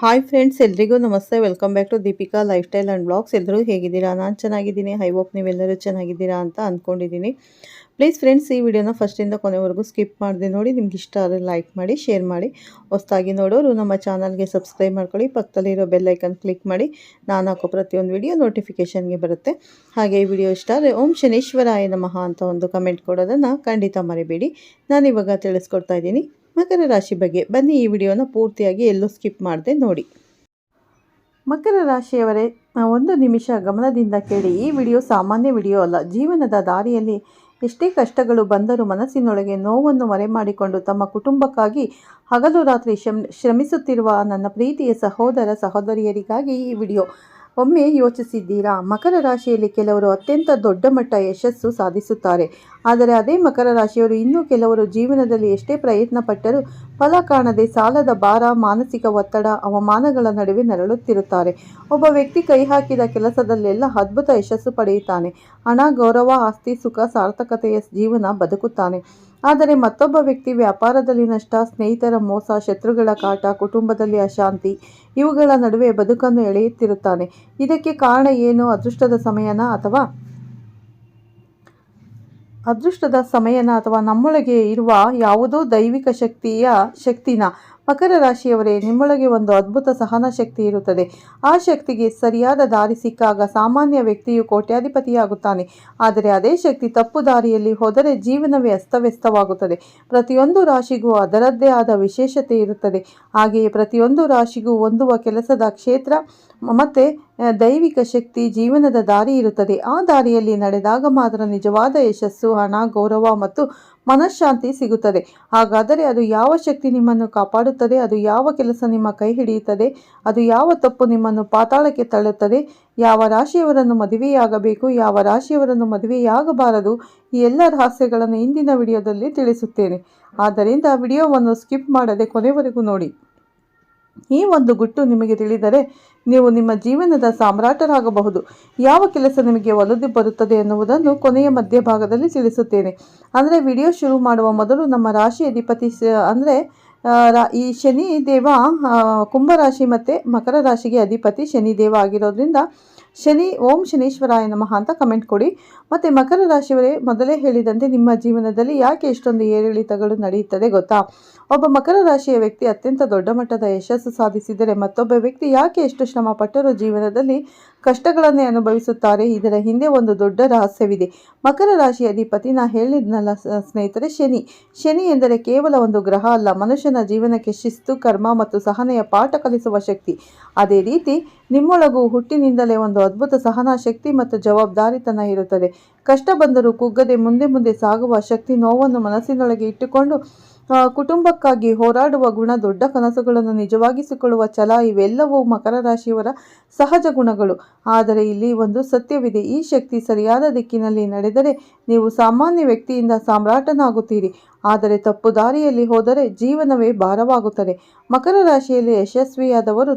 Hi friends, ಎಲ್ರಿಗೂ ನಮಸ್ತೆ. Welcome back to Deepika lifestyle and blogs. ಎಲ್ಲರೂ ಹೇಗಿದ್ದೀರಾ? ನಾನು ಚೆನ್ನಾಗಿದ್ದೀನಿ. ಐ ಹೋಪ್ ನೀವೆಲ್ಲರೂ ಚೆನ್ನಾಗಿದ್ದೀರಾ ಅಂತ ಅಂದ್ಕೊಂಡಿದ್ದೀನಿ. ಪ್ಲೀಸ್ ಫ್ರೆಂಡ್ಸ್, ಈ ವಿಡಿಯೋನ ಫಸ್ಟಿಂದ ಕೊನೆವರೆಗೂ ಸ್ಕಿಪ್ ಮಾಡದೆ ನೋಡಿ. ನಿಮ್ಗೆ ಇಷ್ಟ ಆದರೆ ಲೈಕ್ ಮಾಡಿ, ಶೇರ್ ಮಾಡಿ. ಹೊಸದಾಗಿ ನೋಡೋರು ನಮ್ಮ ಚಾನಲ್ಗೆ ಸಬ್ಸ್ಕ್ರೈಬ್ ಮಾಡ್ಕೊಳ್ಳಿ. ಪಕ್ಕದಲ್ಲಿರೋ ಬೆಲ್ ಐಕನ್ ಕ್ಲಿಕ್ ಮಾಡಿ. ನಾನು ಹಾಕೋ ಪ್ರತಿಯೊಂದು ವಿಡಿಯೋ ನೋಟಿಫಿಕೇಷನ್ಗೆ ಬರುತ್ತೆ. ಹಾಗೆ ಈ ವಿಡಿಯೋ ಇಷ್ಟ ಆದರೆ ಓಂ ಶನೇಶ್ವರಾಯ ನಮಃ ಅಂತ ಒಂದು ಕಮೆಂಟ್ ಕೊಡೋದನ್ನು ಖಂಡಿತ ಮರಿಬೇಡಿ. ನಾನಿವಾಗ ತಿಳಿಸ್ಕೊಡ್ತಾ ಇದ್ದೀನಿ ಮಕರ ರಾಶಿ ಬಗ್ಗೆ. ಬನ್ನಿ ಈ ವಿಡಿಯೋನ ಪೂರ್ತಿಯಾಗಿ ಎಲ್ಲೂ ಸ್ಕಿಪ್ ಮಾಡದೆ ನೋಡಿ. ಮಕರ ರಾಶಿಯವರೇ, ಒಂದು ನಿಮಿಷ ಗಮನದಿಂದ ಕೇಳಿ. ಈ ವಿಡಿಯೋ ಸಾಮಾನ್ಯ ವಿಡಿಯೋ ಅಲ್ಲ. ಜೀವನದ ದಾರಿಯಲ್ಲಿ ಎಷ್ಟೇ ಕಷ್ಟಗಳು ಬಂದರೂ ಮನಸ್ಸಿನೊಳಗೆ ನೋವನ್ನು ಮರೆಮಾಡಿಕೊಂಡು ತಮ್ಮ ಕುಟುಂಬಕ್ಕಾಗಿ ಹಗಲು ರಾತ್ರಿ ಶ್ರಮಿಸುತ್ತಿರುವ ನನ್ನ ಪ್ರೀತಿಯ ಸಹೋದರ ಸಹೋದರಿಯರಿಗಾಗಿ ಈ ವಿಡಿಯೋ. ಒಮ್ಮೆ ಯೋಚಿಸಿದ್ದೀರಾ? ಮಕರ ರಾಶಿಯಲ್ಲಿ ಕೆಲವರು ಅತ್ಯಂತ ದೊಡ್ಡ ಮಟ್ಟ ಯಶಸ್ಸು ಸಾಧಿಸುತ್ತಾರೆ. ಆದರೆ ಅದೇ ಮಕರ ರಾಶಿಯವರು ಇನ್ನೂ ಕೆಲವರು ಜೀವನದಲ್ಲಿ ಎಷ್ಟೇ ಪ್ರಯತ್ನ ಪಟ್ಟರೂ ಫಲ ಕಾಣದೆ ಸಾಲದ ಭಾರ, ಮಾನಸಿಕ ಒತ್ತಡ, ಅವಮಾನಗಳ ನಡುವೆ ನರಳುತ್ತಿರುತ್ತಾರೆ. ಒಬ್ಬ ವ್ಯಕ್ತಿ ಕೈ ಹಾಕಿದ ಕೆಲಸದಲ್ಲೆಲ್ಲ ಅದ್ಭುತ ಯಶಸ್ಸು ಪಡೆಯುತ್ತಾನೆ. ಹಣ, ಗೌರವ, ಆಸ್ತಿ, ಸುಖ, ಸಾರ್ಥಕತೆಯ ಜೀವನ ಬದುಕುತ್ತಾನೆ. ಆದರೆ ಮತ್ತೊಬ್ಬ ವ್ಯಕ್ತಿ ವ್ಯಾಪಾರದಲ್ಲಿ ನಷ್ಟ, ಸ್ನೇಹಿತರ ಮೋಸ, ಶತ್ರುಗಳ ಕಾಟ, ಕುಟುಂಬದಲ್ಲಿ ಅಶಾಂತಿ, ಇವುಗಳ ನಡುವೆ ಬದುಕನ್ನು ಎಳೆಯುತ್ತಿರುತ್ತಾನೆ. ಇದಕ್ಕೆ ಕಾರಣ ಏನು? ಅದೃಷ್ಟದ ಸಮಯನ ಅಥವಾ ನಮ್ಮೊಳಗೆ ಇರುವ ಯಾವುದೋ ದೈವಿಕ ಶಕ್ತಿನ? ಮಕರ ರಾಶಿಯವರೇ, ನಿಮ್ಮೊಳಗೆ ಒಂದು ಅದ್ಭುತ ಸಹನ ಶಕ್ತಿ ಇರುತ್ತದೆ. ಆ ಶಕ್ತಿಗೆ ಸರಿಯಾದ ದಾರಿ ಸಿಕ್ಕಾಗ ಸಾಮಾನ್ಯ ವ್ಯಕ್ತಿಯು ಕೋಟ್ಯಾಧಿಪತಿಯಾಗುತ್ತಾನೆ. ಆದರೆ ಅದೇ ಶಕ್ತಿ ತಪ್ಪು ದಾರಿಯಲ್ಲಿ ಹೋದರೆ ಜೀವನವೇ ಅಸ್ತವ್ಯಸ್ತವಾಗುತ್ತದೆ. ಪ್ರತಿಯೊಂದು ರಾಶಿಗೂ ಅದರದ್ದೇ ಆದ ವಿಶೇಷತೆ ಇರುತ್ತದೆ. ಹಾಗೆಯೇ ಪ್ರತಿಯೊಂದು ರಾಶಿಗೂ ಹೊಂದುವ ಕೆಲಸದ ಕ್ಷೇತ್ರ ಮತ್ತು ದೈವಿಕ ಶಕ್ತಿ, ಜೀವನದ ದಾರಿ ಇರುತ್ತದೆ. ಆ ದಾರಿಯಲ್ಲಿ ನಡೆದಾಗ ಮಾತ್ರ ನಿಜವಾದ ಯಶಸ್ಸು, ಹಣ, ಗೌರವ ಮತ್ತು ಮನಃಶಾಂತಿ ಸಿಗುತ್ತದೆ. ಹಾಗಾದರೆ ಅದು ಯಾವ ಶಕ್ತಿ ನಿಮ್ಮನ್ನು ಕಾಪಾಡುತ್ತದೆ? ಅದು ಯಾವ ಕೆಲಸ ನಿಮ್ಮ ಕೈ ಹಿಡಿಯುತ್ತದೆ? ಅದು ಯಾವ ತಪ್ಪು ನಿಮ್ಮನ್ನು ಪಾತಾಳಕ್ಕೆ ತಳ್ಳುತ್ತದೆ? ಯಾವ ರಾಶಿಯವರನ್ನು ಮದುವೆಯಾಗಬೇಕು, ಯಾವ ರಾಶಿಯವರನ್ನು ಮದುವೆಯಾಗಬಾರದು? ಈ ಎಲ್ಲ ರಹಸ್ಯಗಳನ್ನು ಇಂದಿನ ವಿಡಿಯೋದಲ್ಲಿ ತಿಳಿಸುತ್ತೇನೆ. ಆದ್ದರಿಂದ ವಿಡಿಯೋವನ್ನು ಸ್ಕಿಪ್ ಮಾಡದೆ ಕೊನೆವರೆಗೂ ನೋಡಿ. ಈ ಒಂದು ಗುಟ್ಟು ನಿಮಗೆ ತಿಳಿದರೆ ನೀವು ನಿಮ್ಮ ಜೀವನದ ಸಾಮ್ರಾಟರಾಗಬಹುದು. ಯಾವ ಕೆಲಸ ನಿಮಗೆ ಒಲಿದು ಬರುತ್ತದೆ ಎನ್ನುವುದನ್ನು ಕೊನೆಯ ಮಧ್ಯಭಾಗದಲ್ಲಿ ತಿಳಿಸುತ್ತೇನೆ. ಅಂದರೆ ವಿಡಿಯೋ ಶುರು ಮಾಡುವ ಮೊದಲು ನಮ್ಮ ರಾಶಿ ಅಧಿಪತಿ ಅಂದರೆ ಈ ಶನಿ ದೇವ ಕುಂಭರಾಶಿ ಮತ್ತು ಮಕರ ರಾಶಿಗೆ ಅಧಿಪತಿ ಶನಿ ದೇವ ಆಗಿರೋದ್ರಿಂದ ಓಂ ಶನೇಶ್ವರಾಯ ನಮಃ ಅಂತ ಕಮೆಂಟ್ ಕೊಡಿ. ಮತ್ತು ಮಕರ ರಾಶಿಯವರೇ, ಮೊದಲೇ ಹೇಳಿದಂತೆ ನಿಮ್ಮ ಜೀವನದಲ್ಲಿ ಯಾಕೆ ಇಷ್ಟೊಂದು ಏರಿಳಿತಗಳು ನಡೆಯುತ್ತದೆ ಗೊತ್ತಾ? ಒಬ್ಬ ಮಕರ ರಾಶಿಯ ವ್ಯಕ್ತಿ ಅತ್ಯಂತ ದೊಡ್ಡ ಮಟ್ಟದ ಯಶಸ್ಸು ಸಾಧಿಸಿದರೆ ಮತ್ತೊಬ್ಬ ವ್ಯಕ್ತಿ ಯಾಕೆ ಎಷ್ಟು ಶ್ರಮ ಪಟ್ಟರೂ ಜೀವನದಲ್ಲಿ ಕಷ್ಟಗಳನ್ನೇ ಅನುಭವಿಸುತ್ತಾರೆ. ಇದರ ಹಿಂದೆ ಒಂದು ದೊಡ್ಡ ರಹಸ್ಯವಿದೆ. ಮಕರ ರಾಶಿಯ ಅಧಿಪತಿ, ನಾ ಹೇಳಿದ್ನಲ್ಲ ಸ್ನೇಹಿತರೆ, ಶನಿ ಎಂದರೆ ಕೇವಲ ಒಂದು ಗ್ರಹ ಅಲ್ಲ, ಮನುಷ್ಯನ ಜೀವನಕ್ಕೆ ಶಿಸ್ತು, ಕರ್ಮ ಮತ್ತು ಸಹನೆಯ ಪಾಠ ಕಲಿಸುವ ಶಕ್ತಿ. ಅದೇ ರೀತಿ ನಿಮ್ಮೊಳಗೂ ಹುಟ್ಟಿನಿಂದಲೇ ಒಂದು ಅದ್ಭುತ ಸಹನಾ ಶಕ್ತಿ ಮತ್ತು ಜವಾಬ್ದಾರಿತನ ಇರುತ್ತದೆ. ಕಷ್ಟ ಬಂದರೂ ಕುಗ್ಗದೆ ಮುಂದೆ ಸಾಗುವ ಶಕ್ತಿ, ನೋವನ್ನು ಮನಸ್ಸಿನೊಳಗೆ ಇಟ್ಟುಕೊಂಡು ಕುಟುಂಬಕ್ಕಾಗಿ ಹೋರಾಡುವ ಗುಣ, ದೊಡ್ಡ ಕನಸುಗಳನ್ನು ನಿಜವಾಗಿಸಿಕೊಳ್ಳುವ ಛಲ, ಇವೆಲ್ಲವೂ ಮಕರ ರಾಶಿಯವರ ಸಹಜ ಗುಣಗಳು. ಆದರೆ ಇಲ್ಲಿ ಒಂದು ಸತ್ಯವಿದೆ. ಈ ಶಕ್ತಿ ಸರಿಯಾದ ದಿಕ್ಕಿನಲ್ಲಿ ನಡೆದರೆ ನೀವು ಸಾಮಾನ್ಯ ವ್ಯಕ್ತಿಯಿಂದ ಸಾಮ್ರಾಟನಾಗುತ್ತೀರಿ. ಆದರೆ ತಪ್ಪು ದಾರಿಯಲ್ಲಿ ಹೋದರೆ ಜೀವನವೇ ಭಾರವಾಗುತ್ತದೆ. ಮಕರ ರಾಶಿಯಲ್ಲಿ ಯಶಸ್ವಿಯಾದವರು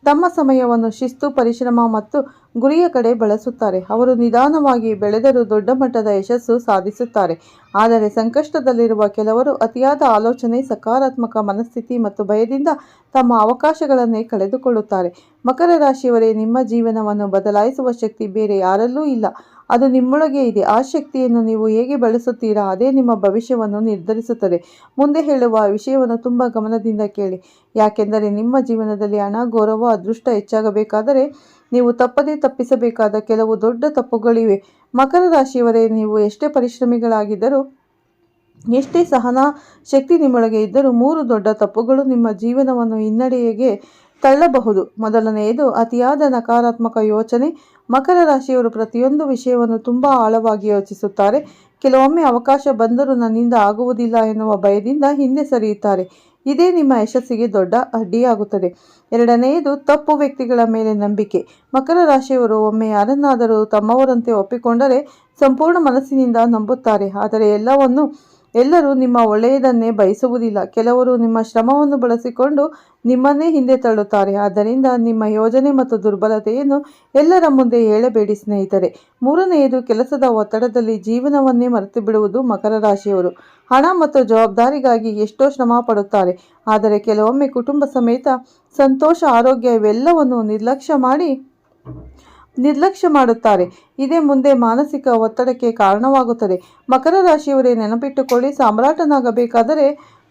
ತಮ್ಮ ಸಮಯವನ್ನು ಶಿಸ್ತು, ಪರಿಶ್ರಮ ಮತ್ತು ಗುರಿಯ ಕಡೆ ಬಳಸುತ್ತಾರೆ. ಅವರು ನಿಧಾನವಾಗಿ ಬೆಳೆದರೂ ದೊಡ್ಡ ಮಟ್ಟದ ಯಶಸ್ಸು ಸಾಧಿಸುತ್ತಾರೆ. ಆದರೆ ಸಂಕಷ್ಟದಲ್ಲಿರುವ ಕೆಲವರು ಅತಿಯಾದ ಆಲೋಚನೆ, ಸಕಾರಾತ್ಮಕ ಮನಸ್ಥಿತಿ ಮತ್ತು ಭಯದಿಂದ ತಮ್ಮ ಅವಕಾಶಗಳನ್ನೇ ಕಳೆದುಕೊಳ್ಳುತ್ತಾರೆ. ಮಕರ ರಾಶಿಯವರೇ, ನಿಮ್ಮ ಜೀವನವನ್ನು ಬದಲಾಯಿಸುವ ಶಕ್ತಿ ಬೇರೆ ಯಾರಲ್ಲೂ ಇಲ್ಲ. ಅದು ನಿಮ್ಮೊಳಗೆ ಇದೆ. ಆ ಶಕ್ತಿಯನ್ನು ನೀವು ಹೇಗೆ ಬಳಸುತ್ತೀರಾ, ಅದೇ ನಿಮ್ಮ ಭವಿಷ್ಯವನ್ನು ನಿರ್ಧರಿಸುತ್ತದೆ. ಮುಂದೆ ಹೇಳುವ ವಿಷಯವನ್ನು ತುಂಬ ಗಮನದಿಂದ ಕೇಳಿ. ಯಾಕೆಂದರೆ ನಿಮ್ಮ ಜೀವನದಲ್ಲಿ ಹಣ, ಗೌರವ, ಅದೃಷ್ಟ ಹೆಚ್ಚಾಗಬೇಕಾದರೆ ನೀವು ತಪ್ಪಿಸಬೇಕಾದ ಕೆಲವು ದೊಡ್ಡ ತಪ್ಪುಗಳಿವೆ. ಮಕರ ರಾಶಿಯವರೇ, ನೀವು ಎಷ್ಟೇ ಪರಿಶ್ರಮಿಗಳಾಗಿದ್ದರೂ, ಎಷ್ಟೇ ಸಹನಾ ಶಕ್ತಿ ನಿಮ್ಮೊಳಗೆ ಇದ್ದರೂ 3 ದೊಡ್ಡ ತಪ್ಪುಗಳು ನಿಮ್ಮ ಜೀವನವನ್ನು ಹಿನ್ನಡೆಗೆ ತಳ್ಳಬಹುದು. ಮೊದಲನೆಯದು ಅತಿಯಾದ ನಕಾರಾತ್ಮಕ ಯೋಚನೆ. ಮಕರ ರಾಶಿಯವರು ಪ್ರತಿಯೊಂದು ವಿಷಯವನ್ನು ತುಂಬ ಆಳವಾಗಿ ಯೋಚಿಸುತ್ತಾರೆ. ಕೆಲವೊಮ್ಮೆ ಅವಕಾಶ ಬಂದರೂ ನನ್ನಿಂದ ಆಗುವುದಿಲ್ಲ ಎನ್ನುವ ಭಯದಿಂದ ಹಿಂದೆ ಸರಿಯುತ್ತಾರೆ. ಇದೇ ನಿಮ್ಮ ಯಶಸ್ಸಿಗೆ ದೊಡ್ಡ ಅಡ್ಡಿಯಾಗುತ್ತದೆ. ಎರಡನೆಯದು ತಪ್ಪು ವ್ಯಕ್ತಿಗಳ ಮೇಲೆ ನಂಬಿಕೆ. ಮಕರ ರಾಶಿಯವರು ಒಮ್ಮೆ ಯಾರನ್ನಾದರೂ ತಮ್ಮವರಂತೆ ಒಪ್ಪಿಕೊಂಡರೆ ಸಂಪೂರ್ಣ ಮನಸ್ಸಿನಿಂದ ನಂಬುತ್ತಾರೆ. ಆದರೆ ಎಲ್ಲವನ್ನು ಎಲ್ಲರೂ ನಿಮ್ಮ ಒಳ್ಳೆಯದನ್ನೇ ಬಯಸುವುದಿಲ್ಲ. ಕೆಲವರು ನಿಮ್ಮ ಶ್ರಮವನ್ನು ಬಳಸಿಕೊಂಡು ನಿಮ್ಮನ್ನೇ ಹಿಂದೆ ತಳ್ಳುತ್ತಾರೆ. ಆದ್ದರಿಂದ ನಿಮ್ಮ ಯೋಜನೆ ಮತ್ತು ದುರ್ಬಲತೆಯನ್ನು ಎಲ್ಲರ ಮುಂದೆ ಹೇಳಬೇಡಿ ಸ್ನೇಹಿತರೆ. ಮೂರನೆಯದು, ಕೆಲಸದ ಒತ್ತಡದಲ್ಲಿ ಜೀವನವನ್ನೇ ಮರೆತು ಬಿಡುವುದು. ಮಕರ ರಾಶಿಯವರು ಹಣ ಮತ್ತು ಜವಾಬ್ದಾರಿಗಾಗಿ ಎಷ್ಟೋ ಶ್ರಮ ಪಡುತ್ತಾರೆ. ಆದರೆ ಕೆಲವೊಮ್ಮೆ ಕುಟುಂಬ ಸಮೇತ ಸಂತೋಷ, ಆರೋಗ್ಯ ಇವೆಲ್ಲವನ್ನು ನಿರ್ಲಕ್ಷ್ಯ ಮಾಡುತ್ತಾರೆ. ಇದೇ ಮುಂದೆ ಮಾನಸಿಕ ಒತ್ತಡಕ್ಕೆ ಕಾರಣವಾಗುತ್ತದೆ. ಮಕರ ರಾಶಿಯವರೇ, ನೆನಪಿಟ್ಟುಕೊಳ್ಳಿ, ಸಾಮ್ರಾಟನಾಗಬೇಕಾದರೆ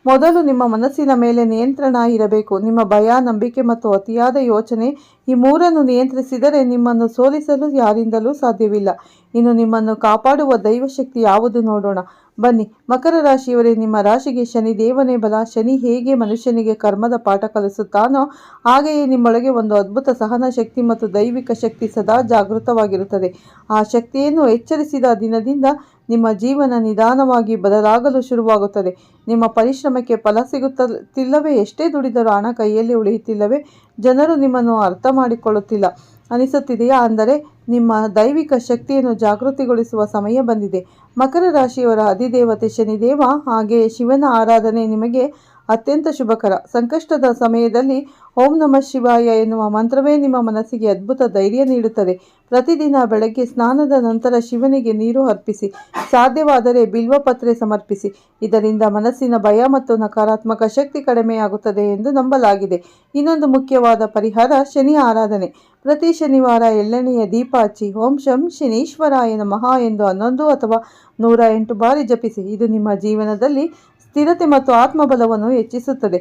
ಮೊದಲು ನಿಮ್ಮ ಮನಸ್ಸಿನ ಮೇಲೆ ನಿಯಂತ್ರಣ ಇರಬೇಕು. ನಿಮ್ಮ ಭಯ, ನಂಬಿಕೆ ಮತ್ತು ಅತಿಯಾದ ಯೋಚನೆ ಈ ಮೂರನ್ನು ನಿಯಂತ್ರಿಸಿದರೆ ನಿಮ್ಮನ್ನು ಸೋಲಿಸಲು ಯಾರಿಂದಲೂ ಸಾಧ್ಯವಿಲ್ಲ. ಇನ್ನು ನಿಮ್ಮನ್ನು ಕಾಪಾಡುವ ದೈವಶಕ್ತಿ ಯಾವುದು ನೋಡೋಣ ಬನ್ನಿ. ಮಕರ ರಾಶಿಯವರೇ, ನಿಮ್ಮ ರಾಶಿಗೆ ಶನಿ ದೇವನೇ ಬಲ. ಶನಿ ಹೇಗೆ ಮನುಷ್ಯನಿಗೆ ಕರ್ಮದ ಪಾಠ ಕಲಿಸುತ್ತಾನೋ ಹಾಗೆಯೇ ನಿಮ್ಮೊಳಗೆ ಒಂದು ಅದ್ಭುತ ಸಹನ ಶಕ್ತಿ ಮತ್ತು ದೈವಿಕ ಶಕ್ತಿ ಸದಾ ಜಾಗೃತವಾಗಿರುತ್ತದೆ. ಆ ಶಕ್ತಿಯನ್ನು ಎಚ್ಚರಿಸಿದ ದಿನದಿಂದ ನಿಮ್ಮ ಜೀವನ ನಿಧಾನವಾಗಿ ಬದಲಾಗಲು ಶುರುವಾಗುತ್ತದೆ. ನಿಮ್ಮ ಪರಿಶ್ರಮಕ್ಕೆ ಫಲ ಸಿಗುತ್ತಿಲ್ಲವೇ? ಎಷ್ಟೇ ದುಡಿದರೂ ಹಣ ಕೈಯಲ್ಲಿ ಉಳಿಯುತ್ತಿಲ್ಲವೇ? ಜನರು ನಿಮ್ಮನ್ನು ಅರ್ಥ ಮಾಡಿಕೊಳ್ಳುತ್ತಿಲ್ಲ ಅನಿಸುತ್ತಿದೆಯಾ? ಅಂದರೆ ನಿಮ್ಮ ದೈವಿಕ ಶಕ್ತಿಯನ್ನು ಜಾಗೃತಿಗೊಳಿಸುವ ಸಮಯ ಬಂದಿದೆ. ಮಕರ ರಾಶಿಯವರ ಅಧಿದೇವತೆ ಶನಿದೇವ, ಹಾಗೆಯೇ ಶಿವನ ಆರಾಧನೆ ನಿಮಗೆ ಅತ್ಯಂತ ಶುಭಕರ. ಸಂಕಷ್ಟದ ಸಮಯದಲ್ಲಿ ಓಂ ನಮಃ ಶಿವಾಯ ಎನ್ನುವ ಮಂತ್ರವೇ ನಿಮ್ಮ ಮನಸ್ಸಿಗೆ ಅದ್ಭುತ ಧೈರ್ಯ ನೀಡುತ್ತದೆ. ಪ್ರತಿದಿನ ಬೆಳಗ್ಗೆ ಸ್ನಾನದ ನಂತರ ಶಿವನಿಗೆ ನೀರು ಅರ್ಪಿಸಿ, ಸಾಧ್ಯವಾದರೆ ಬಿಲ್ವಪತ್ರೆ ಸಮರ್ಪಿಸಿ. ಇದರಿಂದ ಮನಸ್ಸಿನ ಭಯ ಮತ್ತು ನಕಾರಾತ್ಮಕ ಶಕ್ತಿ ಕಡಿಮೆಯಾಗುತ್ತದೆ ಎಂದು ನಂಬಲಾಗಿದೆ. ಇನ್ನೊಂದು ಮುಖ್ಯವಾದ ಪರಿಹಾರ ಶನಿ ಆರಾಧನೆ. ಪ್ರತಿ ಶನಿವಾರ ಎಳ್ಳೆಣ್ಣೆಯ ದೀಪ ಹಚ್ಚಿ ಓಂ ಶಂ ಶನೀಶ್ವರಾಯ ನಮಃ ಎಂದು 11 ಅಥವಾ 108 ಬಾರಿ ಜಪಿಸಿ. ಇದು ನಿಮ್ಮ ಜೀವನದಲ್ಲಿ ಸ್ಥಿರತೆ ಮತ್ತು ಆತ್ಮಬಲವನ್ನು ಹೆಚ್ಚಿಸುತ್ತದೆ.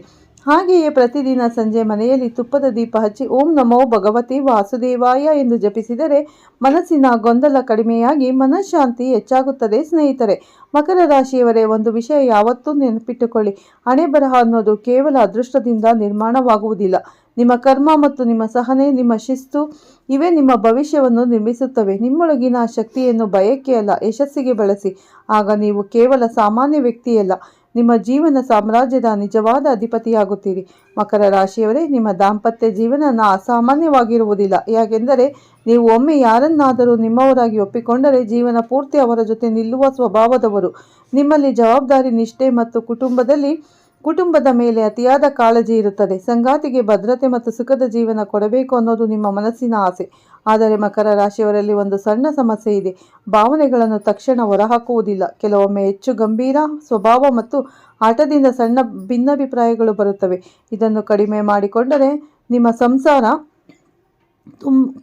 ಹಾಗೆಯೇ ಪ್ರತಿದಿನ ಸಂಜೆ ಮನೆಯಲ್ಲಿ ತುಪ್ಪದ ದೀಪ ಹಚ್ಚಿ ಓಂ ನಮೋ ಭಗವತಿ ವಾಸುದೇವಾಯ ಎಂದು ಜಪಿಸಿದರೆ ಮನಸ್ಸಿನ ಗೊಂದಲ ಕಡಿಮೆಯಾಗಿ ಮನಃಶಾಂತಿ ಹೆಚ್ಚಾಗುತ್ತದೆ. ಸ್ನೇಹಿತರೆ, ಮಕರ ರಾಶಿಯವರೇ, ಒಂದು ವಿಷಯ ಯಾವತ್ತೂ ನೆನಪಿಟ್ಟುಕೊಳ್ಳಿ, ಹಣೆ ಬರಹ ಅನ್ನೋದು ಕೇವಲ ಅದೃಷ್ಟದಿಂದ ನಿರ್ಮಾಣವಾಗುವುದಿಲ್ಲ. ನಿಮ್ಮ ಕರ್ಮ ಮತ್ತು ನಿಮ್ಮ ಸಹನೆ, ನಿಮ್ಮ ಶಿಸ್ತು ಇವೇ ನಿಮ್ಮ ಭವಿಷ್ಯವನ್ನು ನಿರ್ಮಿಸುತ್ತವೆ. ನಿಮ್ಮೊಳಗಿನ ಶಕ್ತಿಯನ್ನು ಬಯಕೆ ಅಲ್ಲ, ಯಶಸ್ಸಿಗೆ ಬಳಸಿ. ಆಗ ನೀವು ಕೇವಲ ಸಾಮಾನ್ಯ ವ್ಯಕ್ತಿಯಲ್ಲ, ನಿಮ್ಮ ಜೀವನ ಸಾಮ್ರಾಜ್ಯದ ನಿಜವಾದ ಅಧಿಪತಿಯಾಗುತ್ತೀರಿ. ಮಕರ ರಾಶಿಯವರೇ, ನಿಮ್ಮ ದಾಂಪತ್ಯ ಜೀವನ ಅಸಾಮಾನ್ಯವಾಗಿರುವುದಿಲ್ಲ. ಯಾಕೆಂದರೆ ನೀವು ಒಮ್ಮೆ ಯಾರನ್ನಾದರೂ ನಿಮ್ಮವರಾಗಿ ಒಪ್ಪಿಕೊಂಡರೆ ಜೀವನ ಪೂರ್ತಿ ಅವರ ಜೊತೆ ನಿಲ್ಲುವ ಸ್ವಭಾವದವರು. ನಿಮ್ಮಲ್ಲಿ ಜವಾಬ್ದಾರಿ, ನಿಷ್ಠೆ ಮತ್ತು ಕುಟುಂಬದ ಮೇಲೆ ಅತಿಯಾದ ಕಾಳಜಿ ಇರುತ್ತದೆ. ಸಂಗಾತಿಗೆ ಭದ್ರತೆ ಮತ್ತು ಸುಖದ ಜೀವನ ಕೊಡಬೇಕು ಅನ್ನೋದು ನಿಮ್ಮ ಮನಸ್ಸಿನ ಆಸೆ. ಆದರೆ ಮಕರ ರಾಶಿಯವರಲ್ಲಿ ಒಂದು ಸಣ್ಣ ಸಮಸ್ಯೆ ಇದೆ. ಭಾವನೆಗಳನ್ನು ತಕ್ಷಣ ಹೊರಹಾಕುವುದಿಲ್ಲ. ಕೆಲವೊಮ್ಮೆ ಹೆಚ್ಚು ಗಂಭೀರ ಸ್ವಭಾವ ಮತ್ತು ಆಟದಿಂದ ಸಣ್ಣ ಭಿನ್ನಾಭಿಪ್ರಾಯಗಳು ಬರುತ್ತವೆ. ಇದನ್ನು ಕಡಿಮೆ ಮಾಡಿಕೊಂಡರೆ ನಿಮ್ಮ ಸಂಸಾರ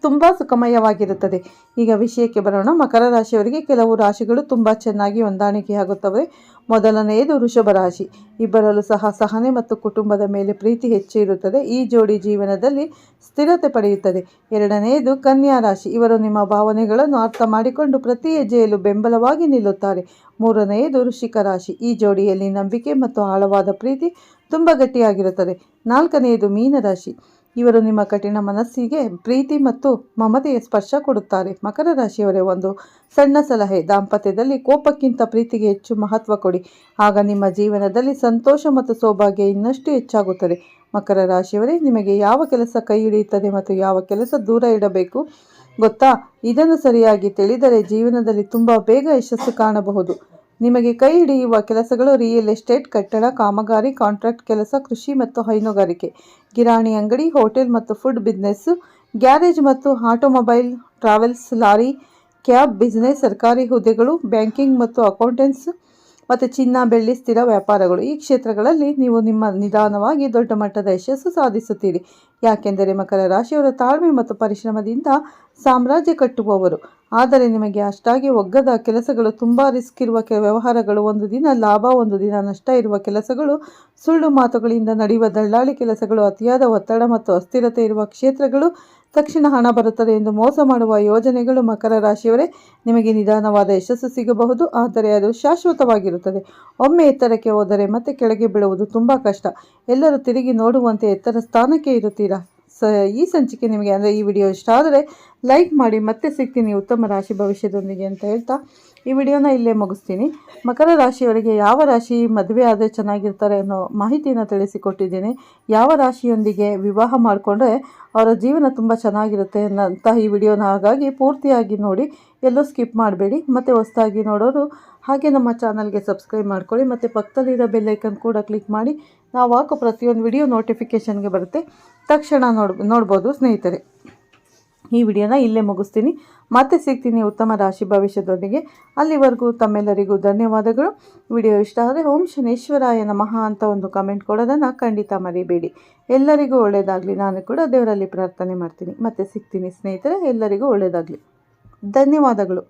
ತುಂಬ ಸುಖಮಯವಾಗಿರುತ್ತದೆ. ಈಗ ವಿಷಯಕ್ಕೆ ಬರೋಣ. ಮಕರ ರಾಶಿಯವರಿಗೆ ಕೆಲವು ರಾಶಿಗಳು ತುಂಬ ಚೆನ್ನಾಗಿ ಹೊಂದಾಣಿಕೆಯಾಗುತ್ತವೆ. ಮೊದಲನೆಯದು ವೃಷಭ ರಾಶಿ. ಇಬ್ಬರಲ್ಲೂ ಸಹನೆ ಮತ್ತು ಕುಟುಂಬದ ಮೇಲೆ ಪ್ರೀತಿ ಹೆಚ್ಚು ಇರುತ್ತದೆ. ಈ ಜೋಡಿ ಜೀವನದಲ್ಲಿ ಸ್ಥಿರತೆ ಪಡೆಯುತ್ತದೆ. ಎರಡನೆಯದು ಕನ್ಯಾ ರಾಶಿ. ಇವರು ನಿಮ್ಮ ಭಾವನೆಗಳನ್ನು ಅರ್ಥ ಮಾಡಿಕೊಂಡು ಪ್ರತಿ ಹೆಜ್ಜೆಯಲ್ಲೂ ಬೆಂಬಲವಾಗಿ ನಿಲ್ಲುತ್ತಾರೆ. ಮೂರನೆಯದು ವೃಶ್ಚಿಕ ರಾಶಿ. ಈ ಜೋಡಿಯಲ್ಲಿ ನಂಬಿಕೆ ಮತ್ತು ಆಳವಾದ ಪ್ರೀತಿ ತುಂಬ ಗಟ್ಟಿಯಾಗಿರುತ್ತದೆ. ನಾಲ್ಕನೆಯದು ಮೀನರಾಶಿ. ಇವರು ನಿಮ್ಮ ಕಠಿಣ ಮನಸ್ಸಿಗೆ ಪ್ರೀತಿ ಮತ್ತು ಮಮತೆಯ ಸ್ಪರ್ಶ ಕೊಡುತ್ತಾರೆ. ಮಕರ ರಾಶಿಯವರೇ, ಒಂದು ಸಣ್ಣ ಸಲಹೆ, ದಾಂಪತ್ಯದಲ್ಲಿ ಕೋಪಕ್ಕಿಂತ ಪ್ರೀತಿಗೆ ಹೆಚ್ಚು ಮಹತ್ವ ಕೊಡಿ. ಆಗ ನಿಮ್ಮ ಜೀವನದಲ್ಲಿ ಸಂತೋಷ ಮತ್ತು ಸೌಭಾಗ್ಯ ಇನ್ನಷ್ಟು ಹೆಚ್ಚಾಗುತ್ತದೆ. ಮಕರ ರಾಶಿಯವರೇ, ನಿಮಗೆ ಯಾವ ಕೆಲಸ ಕೈ ಹಿಡಿಯುತ್ತದೆ ಮತ್ತು ಯಾವ ಕೆಲಸ ದೂರ ಇಡಬೇಕು ಗೊತ್ತಾ? ಇದನ್ನು ಸರಿಯಾಗಿ ತಿಳಿದರೆ ಜೀವನದಲ್ಲಿ ತುಂಬ ಬೇಗ ಯಶಸ್ಸು ಕಾಣಬಹುದು. ನಿಮಗೆ ಕೈ ಹಿಡಿಯುವ ಕೆಲಸಗಳು ರಿಯಲ್ ಎಸ್ಟೇಟ್, ಕಟ್ಟಡ ಕಾಮಗಾರಿ, ಕಾಂಟ್ರಾಕ್ಟ್ ಕೆಲಸ, ಕೃಷಿ ಮತ್ತು ಹೈನುಗಾರಿಕೆ, ಕಿರಾಣಿ ಅಂಗಡಿ, ಹೋಟೆಲ್ ಮತ್ತು ಫುಡ್ ಬಿಸ್ನೆಸ್, ಗ್ಯಾರೇಜ್ ಮತ್ತು automobile, travels, lorry, cab business, ಸರ್ಕಾರಿ ಹುದ್ದೆಗಳು, ಬ್ಯಾಂಕಿಂಗ್ ಮತ್ತು ಅಕೌಂಟೆನ್ಸ್ ಮತ್ತು ಚಿನ್ನ, ಬೆಳ್ಳಿ, ಸ್ಥಿರ ವ್ಯಾಪಾರಗಳು. ಈ ಕ್ಷೇತ್ರಗಳಲ್ಲಿ ನೀವು ನಿಧಾನವಾಗಿ ದೊಡ್ಡ ಮಟ್ಟದ ಯಶಸ್ಸು ಸಾಧಿಸುತ್ತೀರಿ. ಯಾಕೆಂದರೆ ಮಕರ ರಾಶಿಯವರ ತಾಳ್ಮೆ ಮತ್ತು ಪರಿಶ್ರಮದಿಂದ ಸಾಮ್ರಾಜ್ಯ ಕಟ್ಟುವವರು. ಆದರೆ ನಿಮಗೆ ಅಷ್ಟಾಗಿ ಒಗ್ಗದ ಕೆಲಸಗಳು, ತುಂಬ ರಿಸ್ಕ್ ಇರುವ ವ್ಯವಹಾರಗಳು, ಒಂದು ದಿನ ಲಾಭ ಒಂದು ದಿನ ನಷ್ಟ ಇರುವ ಕೆಲಸಗಳು, ಸುಳ್ಳು ಮಾತುಗಳಿಂದ ನಡೆಯುವ ದಳ್ಳಾಳಿ ಕೆಲಸಗಳು, ಅತಿಯಾದ ಒತ್ತಡ ಮತ್ತು ಅಸ್ಥಿರತೆ ಇರುವ ಕ್ಷೇತ್ರಗಳು, ತಕ್ಷಣ ಹಣ ಬರುತ್ತದೆ ಎಂದು ಮೋಸ ಮಾಡುವ ಯೋಜನೆಗಳು. ಮಕರ ರಾಶಿಯವರೇ, ನಿಮಗೆ ನಿಧಾನವಾದ ಯಶಸ್ಸು ಸಿಗಬಹುದು, ಆದರೆ ಅದು ಶಾಶ್ವತವಾಗಿರುತ್ತದೆ. ಒಮ್ಮೆ ಎತ್ತರಕ್ಕೆ ಹೋದರೆ ಮತ್ತೆ ಕೆಳಗೆ ಬೀಳುವುದು ತುಂಬ ಕಷ್ಟ. ಎಲ್ಲರೂ ತಿರುಗಿ ನೋಡುವಂತೆ ಎತ್ತರ ಸ್ಥಾನಕ್ಕೆ ಇರುತ್ತೀರಾ. ಈ ಸಂಚಿಕೆ ನಿಮಗೆ ಅಂದರೆ ಈ ವಿಡಿಯೋ ಇಷ್ಟ ಆದರೆ ಲೈಕ್ ಮಾಡಿ. ಮತ್ತೆ ಸಿಗ್ತೀನಿ ಉತ್ತಮ ರಾಶಿ ಭವಿಷ್ಯದೊಂದಿಗೆ ಅಂತ ಹೇಳ್ತಾ ಈ ವಿಡಿಯೋನ ಇಲ್ಲೇ ಮುಗಿಸ್ತೀನಿ. ಮಕರ ರಾಶಿಯವರಿಗೆ ಯಾವ ರಾಶಿ ಮದುವೆ ಆದರೆ ಚೆನ್ನಾಗಿರ್ತಾರೆ ಅನ್ನೋ ಮಾಹಿತಿಯನ್ನು ತಿಳಿಸಿಕೊಟ್ಟಿದ್ದೀನಿ. ಯಾವ ರಾಶಿಯೊಂದಿಗೆ ವಿವಾಹ ಮಾಡಿಕೊಂಡ್ರೆ ಅವರ ಜೀವನ ತುಂಬ ಚೆನ್ನಾಗಿರುತ್ತೆ ಅಂತ ಈ ವಿಡಿಯೋನ ಹಾಗಾಗಿ ಪೂರ್ತಿಯಾಗಿ ನೋಡಿ, ಎಲ್ಲೂ ಸ್ಕಿಪ್ ಮಾಡಬೇಡಿ. ಮತ್ತು ಹೊಸದಾಗಿ ನೋಡೋರು ಹಾಗೆ ನಮ್ಮ ಚಾನಲ್ಗೆ ಸಬ್ಸ್ಕ್ರೈಬ್ ಮಾಡ್ಕೊಳ್ಳಿ ಮತ್ತು ಪಕ್ಕದಲ್ಲಿರೋ ಬೆಲ್ಲೈಕನ್ ಕೂಡ ಕ್ಲಿಕ್ ಮಾಡಿ. ನಾವು ಹಾಕೋ ಪ್ರತಿಯೊಂದು ವಿಡಿಯೋ ನೋಟಿಫಿಕೇಷನ್ಗೆ ಬರುತ್ತೆ, ತಕ್ಷಣ ನೋಡ್ಬೋದು ಸ್ನೇಹಿತರೆ. ಈ ವಿಡಿಯೋನ ಇಲ್ಲೇ ಮುಗಿಸ್ತೀನಿ. ಮತ್ತೆ ಸಿಗ್ತೀನಿ ಉತ್ತಮ ರಾಶಿ ಭವಿಷ್ಯದೊಂದಿಗೆ. ಅಲ್ಲಿವರೆಗೂ ತಮ್ಮೆಲ್ಲರಿಗೂ ಧನ್ಯವಾದಗಳು. ವಿಡಿಯೋ ಇಷ್ಟ ಆದರೆ ಓಂ ಶನೇಶ್ವರಾಯ ನಮಃ ಅಂತ ಒಂದು ಕಮೆಂಟ್ ಕೊಡೋದನ್ನು ಖಂಡಿತ ಮರಿಬೇಡಿ. ಎಲ್ಲರಿಗೂ ಒಳ್ಳೆಯದಾಗಲಿ. ನಾನು ಕೂಡ ದೇವರಲ್ಲಿ ಪ್ರಾರ್ಥನೆ ಮಾಡ್ತೀನಿ. ಮತ್ತೆ ಸಿಗ್ತೀನಿ ಸ್ನೇಹಿತರೆ. ಎಲ್ಲರಿಗೂ ಒಳ್ಳೆಯದಾಗಲಿ. ಧನ್ಯವಾದಗಳು.